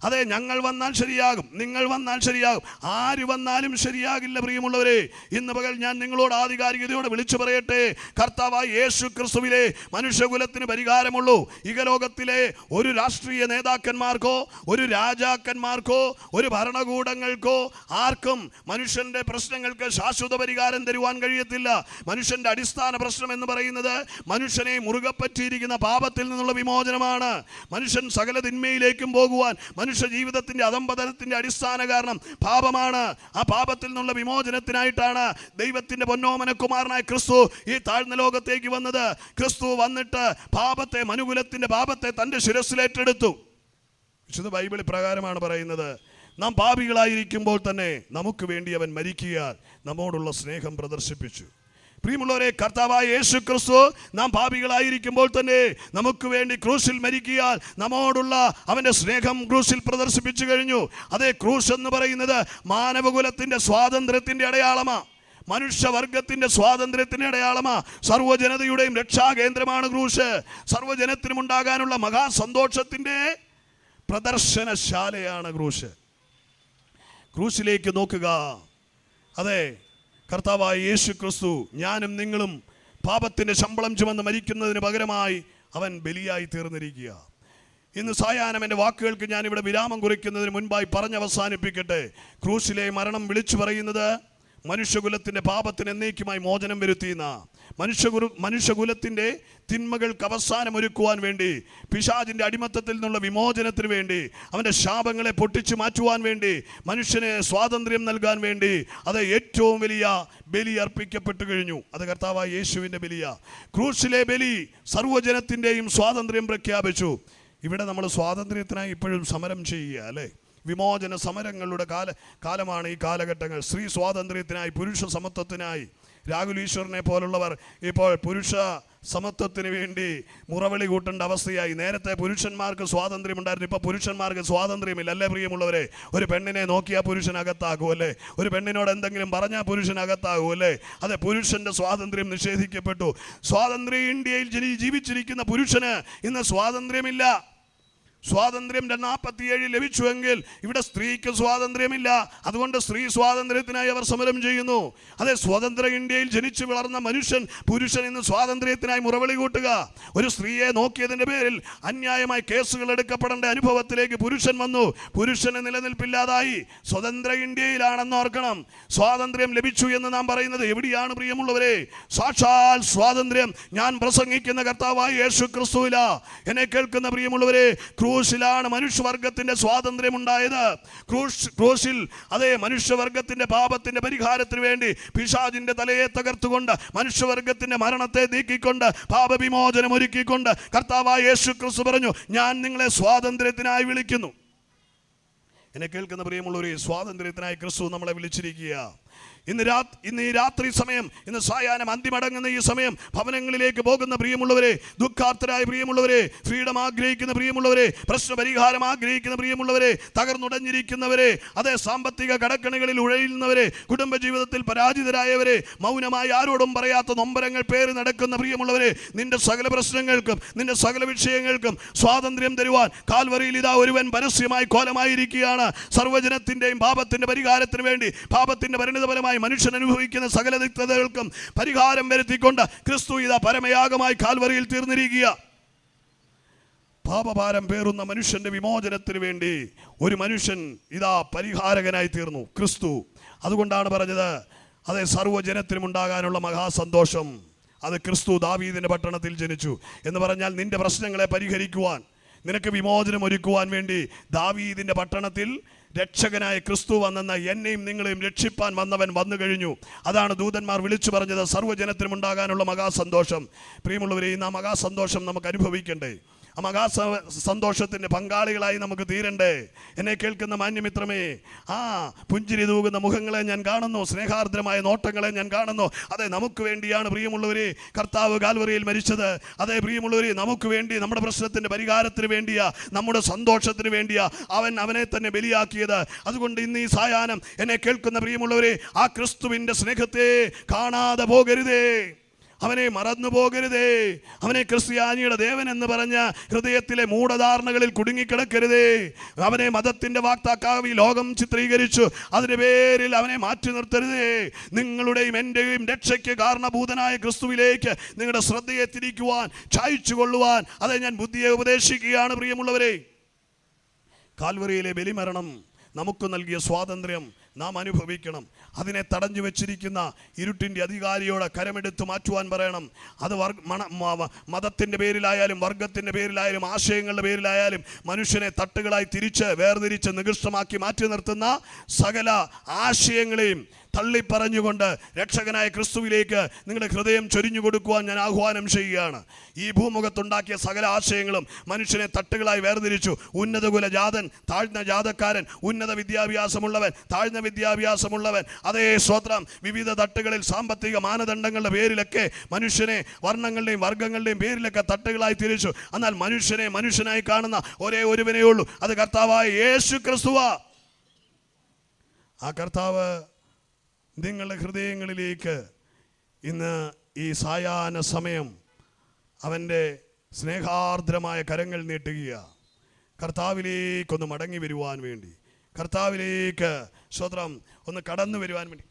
അതെ, ഞങ്ങൾ വന്നാൽ ശരിയാകും, നിങ്ങൾ വന്നാൽ ശരിയാകും, ആര് വന്നാലും ശരിയാകില്ല. പ്രിയമുള്ളവരെ, ഇന്ന് പകൽ ഞാൻ നിങ്ങളോട് ആധികാരികതയോടെ വിളിച്ചു പറയട്ടെ, കർത്താവായ യേശു ക്രിസ്തുവിലെ മനുഷ്യകുലത്തിന് പരിഹാരമുള്ളൂ. ഇഹലോകത്തിലെ ഒരു രാഷ്ട്രീയ നേതാക്കന്മാർക്കോ ഒരു രാജാക്കന്മാർക്കോ ഒരു ഭരണകൂടങ്ങൾക്കോ ആർക്കും മനുഷ്യൻ്റെ പ്രശ്നങ്ങൾക്ക് ശാശ്വത പരിഹാരം തരുവാൻ കഴിയത്തില്ല. മനുഷ്യൻ്റെ അടിസ്ഥാന പ്രശ്നം എന്ന് പറയുന്നത് മനുഷ്യനെ മുറുകെ പറ്റിയിരിക്കുന്ന പാപത്തിൽ നിന്നുള്ള വിമോചനമാണ്. മനുഷ്യൻ സകല തിന്മയിലേക്കും പോകുവാൻ, മനുഷ്യ ജീവിതത്തിന്റെ അധംപതനത്തിന്റെ അടിസ്ഥാന കാരണം പാപമാണ്. ആ പാപത്തിൽ നിന്നുള്ള വിമോചനത്തിനായിട്ടാണ് ദൈവത്തിന്റെ പൊന്നോമന കുമാരനായ ക്രിസ്തു ഈ താഴ്ന്ന ലോകത്തേക്ക് വന്നത്. ക്രിസ്തു വന്നിട്ട് പാപത്തെ, മനുകുലത്തിന്റെ പാപത്തെ തൻ്റെ ശിരസ്സിലേറ്റെടുത്തു. വിശുദ്ധ ബൈബിൾ പ്രകാരമാണ് പറയുന്നത്, നാം പാപികളായിരിക്കുമ്പോൾ തന്നെ നമുക്ക് വേണ്ടി അവൻ മരിക്കുകയാൽ നമ്മോടുള്ള സ്നേഹം പ്രദർശിപ്പിച്ചു. പ്രിയമുള്ളവരെ, കർത്താവായ യേശു ക്രിസ്തു നാം പാപികളായിരിക്കുമ്പോൾ തന്നെ നമുക്ക് വേണ്ടി ക്രൂശിൽ മരിക്കിയാൽ നമ്മോടുള്ള അവൻ്റെ സ്നേഹം ക്രൂശിൽ പ്രദർശിപ്പിച്ചു കഴിഞ്ഞു. അതേ, ക്രൂശ് എന്ന് പറയുന്നത് മാനവകുലത്തിൻ്റെ സ്വാതന്ത്ര്യത്തിൻ്റെ അടയാളമാണ്, മനുഷ്യവർഗത്തിൻ്റെ സ്വാതന്ത്ര്യത്തിൻ്റെ അടയാളമാണ്. സർവ്വജനതയുടെയും രക്ഷാകേന്ദ്രമാണ് ക്രൂശ്. സർവ്വജനത്തിനും ഉണ്ടാകാനുള്ള മഹാസന്തോഷത്തിൻ്റെ പ്രദർശനശാലയാണ് ക്രൂശ്. ക്രൂശിലേക്ക് നോക്കുക. അതെ, കർത്താവായ യേശു ക്രിസ്തു ഞാനും നിങ്ങളും പാപത്തിൻ്റെ ശമ്പളം ചുമന്ന് മരിക്കുന്നതിന് പകരമായി അവൻ ബലിയായി തീർന്നിരിക്കുക. ഇന്ന് സായാഹ്നം എൻ്റെ വാക്കുകൾക്ക് ഞാനിവിടെ വിരാമം കുറിക്കുന്നതിന് മുൻപായി പറഞ്ഞവസാനിപ്പിക്കട്ടെ. ക്രൂശിലെ മരണം വിളിച്ചു പറയുന്നത് മനുഷ്യകുലത്തിൻ്റെ പാപത്തിന് എന്നേക്കുമായി മോചനം വരുത്തിയെന്ന, മനുഷ്യകുലത്തിൻ്റെ തിന്മകൾക്ക് അവസാനമൊരുക്കുവാൻ വേണ്ടി, പിശാചിൻ്റെ അടിമത്തത്തിൽ നിന്നുള്ള വിമോചനത്തിന് വേണ്ടി, അവൻ്റെ ശാപങ്ങളെ പൊട്ടിച്ചു മാറ്റുവാൻ വേണ്ടി, മനുഷ്യന് സ്വാതന്ത്ര്യം നൽകാൻ വേണ്ടി അത് ഏറ്റവും വലിയ ബലി അർപ്പിക്കപ്പെട്ടു കഴിഞ്ഞു. അത് കർത്താവായ യേശുവിൻ്റെ ബലിയാ. ക്രൂശിലെ ബലി സർവ്വജനത്തിൻ്റെയും സ്വാതന്ത്ര്യം പ്രഖ്യാപിച്ചു. ഇവിടെ നമ്മൾ സ്വാതന്ത്ര്യത്തിനായി ഇപ്പോഴും സമരം ചെയ്യുക അല്ലേ? വിമോചന സമരങ്ങളുടെ കാലമാണ് ഈ കാലഘട്ടങ്ങൾ. സ്ത്രീ സ്വാതന്ത്ര്യത്തിനായി, പുരുഷ സമത്വത്തിനായി രാഹുൽ ഈശ്വറിനെ പോലുള്ളവർ ഇപ്പോൾ പുരുഷ സമത്വത്തിന് വേണ്ടി മുറവിളി കൂട്ടേണ്ട അവസ്ഥയായി. നേരത്തെ പുരുഷന്മാർക്ക് സ്വാതന്ത്ര്യമുണ്ടായിരുന്നു, ഇപ്പോൾ പുരുഷന്മാർക്ക് സ്വാതന്ത്ര്യമില്ല അല്ലേ പ്രിയമുള്ളവരെ? ഒരു പെണ്ണിനെ നോക്കിയാൽ പുരുഷനകത്താകും അല്ലേ? ഒരു പെണ്ണിനോട് എന്തെങ്കിലും പറഞ്ഞാൽ പുരുഷനകത്താകും അല്ലേ? അതെ, പുരുഷൻ്റെ സ്വാതന്ത്ര്യം നിഷേധിക്കപ്പെട്ടു. സ്വാതന്ത്ര്യ ഇന്ത്യയിൽ ജീവിച്ചിരിക്കുന്ന പുരുഷന് ഇന്ന് സ്വാതന്ത്ര്യമില്ല. സ്വാതന്ത്ര്യം 47 ലഭിച്ചുവെങ്കിൽ ഇവിടെ സ്ത്രീക്ക് സ്വാതന്ത്ര്യമില്ല. അതുകൊണ്ട് സ്ത്രീ സ്വാതന്ത്ര്യത്തിനായി അവർ സമരം ചെയ്യുന്നു. അതെ, സ്വതന്ത്ര ഇന്ത്യയിൽ ജനിച്ചു വളർന്ന പുരുഷൻ ഇന്ന് സ്വാതന്ത്ര്യത്തിനായി മുറവിളി കൂട്ടുക. ഒരു സ്ത്രീയെ നോക്കിയതിൻ്റെ പേരിൽ അന്യായമായി കേസുകൾ എടുക്കപ്പെടേണ്ട അനുഭവത്തിലേക്ക് പുരുഷൻ വന്നു. പുരുഷന് നിലനിൽപ്പില്ലാതായി. സ്വതന്ത്ര ഇന്ത്യയിലാണെന്ന് ഓർക്കണം. സ്വാതന്ത്ര്യം ലഭിച്ചു എന്ന് നാം പറയുന്നത് എവിടെയാണ് പ്രിയമുള്ളവരെ? സാക്ഷാൽ സ്വാതന്ത്ര്യം ഞാൻ പ്രസംഗിക്കുന്ന കർത്താവായ യേശു ക്രിസ്തുവില. എന്നെ കേൾക്കുന്ന പ്രിയമുള്ളവരെ, ക്രൂശിലാണ് മനുഷ്യവർഗത്തിന്റെ സ്വാതന്ത്ര്യം ഉണ്ടായത്. ക്രൂശിൽ അതേ മനുഷ്യവർഗത്തിന്റെ പാപത്തിന്റെ പരിഹാരത്തിന് വേണ്ടി പിശാചിന്റെ തലയെ തകർത്തുകൊണ്ട് മനുഷ്യവർഗത്തിന്റെ മരണത്തെ നീക്കിക്കൊണ്ട് പാപവിമോചനം ഒരുക്കിക്കൊണ്ട് കർത്താവായ യേശു ക്രിസ്തു പറഞ്ഞു, ഞാൻ നിങ്ങളെ സ്വാതന്ത്ര്യത്തിനായി വിളിക്കുന്നു. എന്നെ കേൾക്കുന്ന പ്രിയമുള്ളവരെ, സ്വാതന്ത്ര്യത്തിനായി ക്രിസ്തു നമ്മളെ വിളിച്ചിരിക്കുക. ഇന്ന് ഈ രാത്രി സമയം, ഇന്ന് സായാഹ്നം അന്തിമടങ്ങുന്ന ഈ സമയം ഭവനങ്ങളിലേക്ക് പോകുന്ന പ്രിയമുള്ളവരെ, ദുഃഖാർത്തരായ പ്രിയമുള്ളവരെ, ഫ്രീഡം ആഗ്രഹിക്കുന്ന പ്രിയമുള്ളവരെ, പ്രശ്നപരിഹാരം ആഗ്രഹിക്കുന്ന പ്രിയമുള്ളവരെ, തകർന്നുടഞ്ഞിരിക്കുന്നവരെ, അതേ സാമ്പത്തിക കടക്കണികളിൽ ഉഴയുന്നവരെ, കുടുംബജീവിതത്തിൽ പരാജിതരായവരെ, മൗനമായി ആരോടും പറയാത്ത നൊമ്പരങ്ങൾ പേര് നടക്കുന്ന പ്രിയമുള്ളവരെ, നിന്റെ സകല പ്രശ്നങ്ങൾക്കും നിന്റെ സകല വിഷയങ്ങൾക്കും സ്വാതന്ത്ര്യം തരുവാൻ കാൽവറിയിൽ ഇതാ ഒരുവൻ പരസ്യമായി കോലമായിരിക്കുകയാണ്. സർവ്വജനത്തിൻ്റെയും പാപത്തിൻ്റെ പരിഹാരത്തിന് വേണ്ടി, പാപത്തിൻ്റെ പരിണിതഫലമായി മനുഷ്യൻ അനുഭവിക്കുന്ന സകല തിക്തതകൾക്കും പരിഹാരം വരുത്തിക്കൊണ്ട് ക്രിസ്തു ഇതാ പരമയാഗമായി കാൽവറിയിൽ തീർന്നിരിക്കുക. പാപഭാരം പേറുന്ന മനുഷ്യന്റെ വിമോചനത്തിന് വേണ്ടി ഒരു മനുഷ്യൻ ഇതാ പരിഹാരകനായി തീർന്നു, ക്രിസ്തു. അതുകൊണ്ടാണ് പറഞ്ഞത്, അതെ, സർവ്വജനത്തിനും ഉണ്ടാകാനുള്ള മഹാസന്തോഷം അത് ക്രിസ്തു ദാവീദിന്റെ പട്ടണത്തിൽ ജനിച്ചു എന്ന് പറഞ്ഞാൽ, നിന്റെ പ്രശ്നങ്ങളെ പരിഹരിക്കുവാൻ, നിനക്ക് വിമോചനം ഒരുക്കുവാൻ വേണ്ടി ദാവീദിന്റെ പട്ടണത്തിൽ രക്ഷകനായ ക്രിസ്തു വന്നെന്ന എന്നെയും നിങ്ങളെയും രക്ഷിപ്പാൻ വന്നവൻ വന്നു കഴിഞ്ഞു. അതാണ് ദൂതന്മാർ വിളിച്ചു പറഞ്ഞത്, സർവ്വജനത്തിനും ഉണ്ടാകാനുള്ള മഹാസന്തോഷം. പ്രിയമുള്ളവരെ, ഇന്ന് ആ മഹാസന്തോഷം നമുക്ക് അനുഭവിക്കണ്ടേ? ആ മഹാസന്തോഷത്തിൻ്റെ പങ്കാളികളായി നമുക്ക് തീരണ്ടേ? എന്നെ കേൾക്കുന്ന മാന്യമിത്രമേ, പുഞ്ചിരി തൂകുന്ന മുഖങ്ങളെ ഞാൻ കാണുന്നു, സ്നേഹാർദ്രമായ നോട്ടങ്ങളെ ഞാൻ കാണുന്നു. അതെ, നമുക്ക് വേണ്ടിയാണ് പ്രിയമുള്ളവരെ കർത്താവ് കാൽവറിയിൽ മരിച്ചത്. അതേ പ്രിയമുള്ളവരെ, നമുക്ക് വേണ്ടി, നമ്മുടെ പ്രശ്നത്തിൻ്റെ പരിഹാരത്തിന് വേണ്ടിയാ, നമ്മുടെ സന്തോഷത്തിന് വേണ്ടിയാ അവനെ തന്നെ ബലിയാക്കിയത്. അതുകൊണ്ട് ഇന്ന് ഈ സായാഹ്നം എന്നെ കേൾക്കുന്ന പ്രിയമുള്ളവരെ, ആ ക്രിസ്തുവിൻ്റെ സ്നേഹത്തെ കാണാതെ പോകരുതേ, അവനെ മറന്നു പോകരുതേ, അവനെ ക്രിസ്ത്യാനിയുടെ ദേവൻ എന്ന് പറഞ്ഞ ഹൃദയത്തിലെ മൂഢധാരണകളിൽ കുടുങ്ങിക്കിടക്കരുതേ. അവനെ മതത്തിൻ്റെ വാക്താക്കാവി ലോകം ചിത്രീകരിച്ചു, അതിൻ്റെ പേരിൽ അവനെ മാറ്റി നിർത്തരുതേ. നിങ്ങളുടെയും എൻ്റെയും രക്ഷയ്ക്ക് കാരണഭൂതനായ ക്രിസ്തുവിലേക്ക് നിങ്ങളുടെ ശ്രദ്ധയെ തിരിക്കുവാൻ, ഛായിച്ചു കൊള്ളുവാൻ അതെ ഞാൻ ബുദ്ധിയെ ഉപദേശിക്കുകയാണ് പ്രിയമുള്ളവരെ. കാൽവറിയിലെ ബലിമരണം നമുക്ക് നൽകിയ സ്വാതന്ത്ര്യം നാം അനുഭവിക്കണം. അതിനെ തടഞ്ഞു വെച്ചിരിക്കുന്ന ഇരുട്ടിൻ്റെ അധികാരിയോട് കരമെടുത്ത് മാറ്റുവാൻ പറയണം. അത് മതത്തിൻ്റെ പേരിലായാലും വർഗത്തിൻ്റെ പേരിലായാലും ആശയങ്ങളുടെ പേരിലായാലും മനുഷ്യനെ തട്ടുകളായി വേർതിരിച്ച് നികൃഷ്ടമാക്കി മാറ്റി നിർത്തുന്ന സകല ആശയങ്ങളെയും തള്ളിപ്പറഞ്ഞുകൊണ്ട് രക്ഷകനായ ക്രിസ്തുവിലേക്ക് നിങ്ങളുടെ ഹൃദയം ചൊരിഞ്ഞു കൊടുക്കുവാൻ ഞാൻ ആഹ്വാനം ചെയ്യുകയാണ്. ഈ ഭൂമുഖത്തുണ്ടാക്കിയ സകല ആശയങ്ങളും മനുഷ്യനെ തട്ടുകളായി വേർതിരിച്ചു. ഉന്നത കുലജാതൻ, താഴ്ന്ന ജാതക്കാരൻ, ഉന്നത വിദ്യാഭ്യാസമുള്ളവൻ, താഴ്ന്ന വിദ്യാഭ്യാസമുള്ളവൻ, അതേ സ്വത്രം വിവിധ തട്ടുകളിൽ സാമ്പത്തിക മാനദണ്ഡങ്ങളുടെ പേരിലൊക്കെ മനുഷ്യനെ വർണ്ണങ്ങളുടെയും വർഗങ്ങളുടെയും പേരിലൊക്കെ തട്ടുകളായി തിരിച്ചു. എന്നാൽ മനുഷ്യനെ മനുഷ്യനായി കാണുന്ന ഒരേ ഒരുവനേ ഉള്ളൂ, അത് കർത്താവായ യേശു ക്രിസ്തുവാ. ആ കർത്താവ് നിങ്ങളുടെ ഹൃദയങ്ങളിലേക്ക് ഇന്ന് ഈ സായാഹ്ന സമയം അവൻ്റെ സ്നേഹാർദ്രമായ കരങ്ങൾ നീട്ടുകയാണ്. കർത്താവിലേക്കൊന്ന് മടങ്ങി വരുവാൻ വേണ്ടി, കർത്താവിലേക്ക് സ്വത്രം ഒന്ന് കടന്നു വരുവാൻ വേണ്ടി,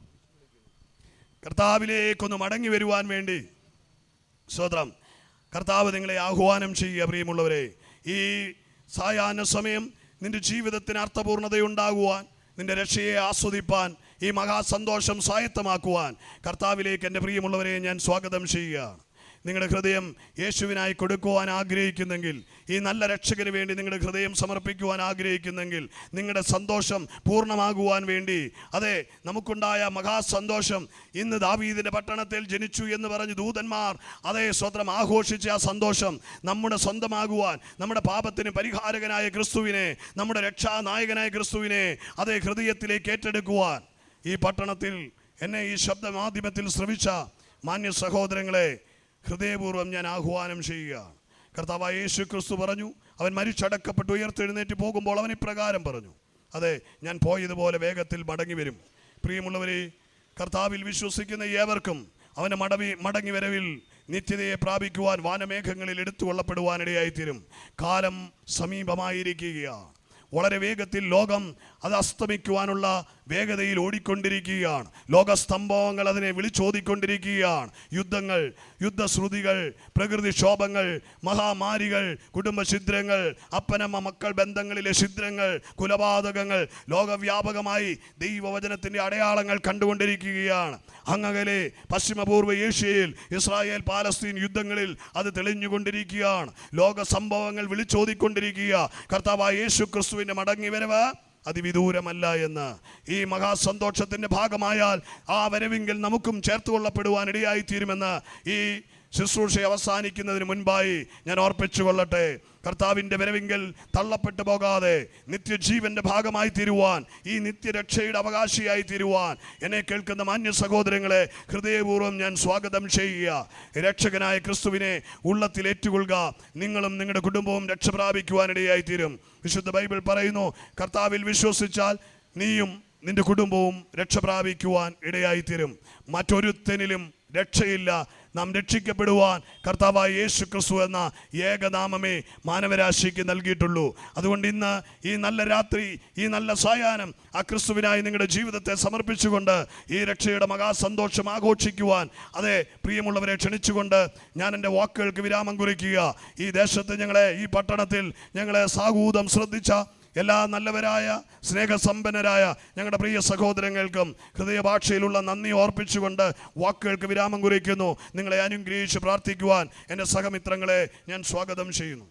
കർത്താവിലേക്കൊന്ന് മടങ്ങി വരുവാൻ വേണ്ടി സ്വത്രം കർത്താവ് നിങ്ങളെ ആഹ്വാനം ചെയ്യുക. പ്രിയമുള്ളവരെ, ഈ സായാഹ്ന സമയം നിന്റെ ജീവിതത്തിന് അർത്ഥപൂർണതയുണ്ടാകുവാൻ, നിന്റെ രക്ഷയെ ആസ്വദിപ്പാൻ, ഈ മഹാസന്തോഷം സ്വായത്തമാക്കുവാൻ കർത്താവിലേക്ക് എൻ്റെ പ്രിയമുള്ളവരെ ഞാൻ സ്വാഗതം ചെയ്യുകയാണ്. നിങ്ങളുടെ ഹൃദയം യേശുവിനായി കൊടുക്കുവാൻ ആഗ്രഹിക്കുന്നെങ്കിൽ, ഈ നല്ല രക്ഷകന് വേണ്ടി നിങ്ങളുടെ ഹൃദയം സമർപ്പിക്കുവാൻ ആഗ്രഹിക്കുന്നെങ്കിൽ, നിങ്ങളുടെ സന്തോഷം പൂർണ്ണമാകുവാൻ വേണ്ടി, അതെ നമുക്കുണ്ടായ മഹാസന്തോഷം ഇന്ന് ദാവീദിൻ്റെ പട്ടണത്തിൽ ജനിച്ചു എന്ന് പറഞ്ഞ് ദൂതന്മാർ അതേ സ്വത്രം ആഘോഷിച്ച ആ സന്തോഷം നമ്മുടെ സ്വന്തമാകുവാൻ, നമ്മുടെ പാപത്തിന് പരിഹാരകനായ ക്രിസ്തുവിനെ, നമ്മുടെ രക്ഷാനായകനായ ക്രിസ്തുവിനെ അതേ ഹൃദയത്തിലേക്ക് ഏറ്റെടുക്കുവാൻ ഈ പട്ടണത്തിൽ എന്നെ ഈ ശബ്ദമാധ്യമത്തിൽ ശ്രവിച്ച മാന്യ സഹോദരങ്ങളെ ഹൃദയപൂർവ്വം ഞാൻ ആഹ്വാനം ചെയ്യുകയാണ്. കർത്താവായ യേശു ക്രിസ്തു പറഞ്ഞു, അവൻ മരിച്ചടക്കപ്പെട്ട് ഉയർത്തെഴുന്നേറ്റ് പോകുമ്പോൾ അവൻ ഇപ്രകാരം പറഞ്ഞു, അതെ ഞാൻ പോയതുപോലെ വേഗത്തിൽ മടങ്ങി വരും. പ്രിയമുള്ളവരെ, കർത്താവിൽ വിശ്വസിക്കുന്ന ഏവർക്കും അവൻ്റെ മടങ്ങി വരവിൽ നിത്യതയെ പ്രാപിക്കുവാൻ വാനമേഘങ്ങളിൽ എടുത്തുകൊള്ളപ്പെടുവാനിടയായിത്തീരും. കാലം സമീപമായിരിക്കുകയാണ്. വളരെ വേഗത്തിൽ ലോകം അത് അസ്തമിക്കുവാനുള്ള വേഗതയിൽ ഓടിക്കൊണ്ടിരിക്കുകയാണ്. ലോകസ്തംഭങ്ങൾ അതിനെ വിളിച്ചോതിക്കൊണ്ടിരിക്കുകയാണ്. യുദ്ധങ്ങൾ, യുദ്ധശ്രുതികൾ, പ്രകൃതിക്ഷോഭങ്ങൾ, മഹാമാരികൾ, കുടുംബഛിദ്രങ്ങൾ, അപ്പനമ്മ മക്കൾ ബന്ധങ്ങളിലെ ഛിദ്രങ്ങൾ, കുലപാതകങ്ങൾ ലോകവ്യാപകമായി ദൈവവചനത്തിൻ്റെ അടയാളങ്ങൾ കണ്ടുകൊണ്ടിരിക്കുകയാണ്. അങ്ങകലെ പശ്ചിമപൂർവ്വ ഏഷ്യയിൽ ഇസ്രായേൽ പാലസ്തീൻ യുദ്ധങ്ങളിൽ അത് തെളിഞ്ഞുകൊണ്ടിരിക്കുകയാണ്. ലോക സംഭവങ്ങൾ വിളിച്ചോതിക്കൊണ്ടിരിക്കുക. കർത്താവായ യേശു ക്രിസ്തുവിൻ്റെ മടങ്ങിവരവ് അതിവിദൂരമല്ല എന്ന്. ഈ മഹാസന്തോഷത്തിൻ്റെ ഭാഗമായാൽ ആ വരവെങ്കിൽ നമുക്കും ചേർത്തുകൊള്ളപ്പെടുവാൻ ഇടയായിത്തീരുമെന്ന് ഈ ശുശ്രൂഷ അവസാനിക്കുന്നതിന് മുൻപായി ഞാൻ ഓർപ്പിച്ചുകൊള്ളട്ടെ. കർത്താവിൻ്റെ വരവെങ്കിൽ തള്ളപ്പെട്ടു പോകാതെ നിത്യജീവന്റെ ഭാഗമായി തീരുവാൻ, ഈ നിത്യരക്ഷയുടെ അവകാശിയായി തീരുവാൻ എന്നെ കേൾക്കുന്ന മാന്യ സഹോദരങ്ങളെ ഹൃദയപൂർവ്വം ഞാൻ സ്വാഗതം ചെയ്യുക. രക്ഷകനായ ക്രിസ്തുവിനെ ഉള്ളത്തിൽ ഏറ്റുകൊള്ളുക. നിങ്ങളും നിങ്ങളുടെ കുടുംബവും രക്ഷ പ്രാപിക്കുവാനിടയായി തീരും. വിശുദ്ധ ബൈബിൾ പറയുന്നു, കർത്താവിൽ വിശ്വസിച്ചാൽ നീയും നിന്റെ കുടുംബവും രക്ഷ പ്രാപിക്കുവാൻ ഇടയായിത്തീരും. മറ്റൊരുത്തനിലും രക്ഷയില്ല. നാം രക്ഷിക്കപ്പെടുവാൻ കർത്താവായ യേശു ക്രിസ്തു എന്ന ഏകനാമമേ മാനവരാശിക്ക് നൽകിയിട്ടുള്ളൂ. അതുകൊണ്ട് ഇന്ന് ഈ നല്ല രാത്രി, ഈ നല്ല സായാഹ്നം ആ ക്രിസ്തുവിനായി നിങ്ങളുടെ ജീവിതത്തെ സമർപ്പിച്ചുകൊണ്ട് ഈ രക്ഷയുടെ മഹാസന്തോഷം ആഘോഷിക്കുവാൻ, അതെ പ്രിയമുള്ളവരെ ക്ഷണിച്ചുകൊണ്ട് ഞാൻ എൻ്റെ വാക്കുകൾക്ക് വിരാമം കുറിക്കുക. ഈ ദേശത്ത് ഞങ്ങളെ, ഈ പട്ടണത്തിൽ ഞങ്ങളെ സാഹൂതം ശ്രദ്ധിച്ച എല്ലാ നല്ലവരായ സ്നേഹസമ്പന്നരായ ഞങ്ങളുടെ പ്രിയ സഹോദരങ്ങൾക്കും ഹൃദയഭാഷയിലുള്ള നന്ദി ഓർപ്പിച്ചുകൊണ്ട് വാക്കുകൾക്ക് വിരാമം കുറിക്കുന്നു. നിങ്ങളെ അനുഗ്രഹിച്ച് പ്രാർത്ഥിക്കുവാൻ എൻ്റെ സഹമിത്രങ്ങളെ ഞാൻ സ്വാഗതം ചെയ്യുന്നു.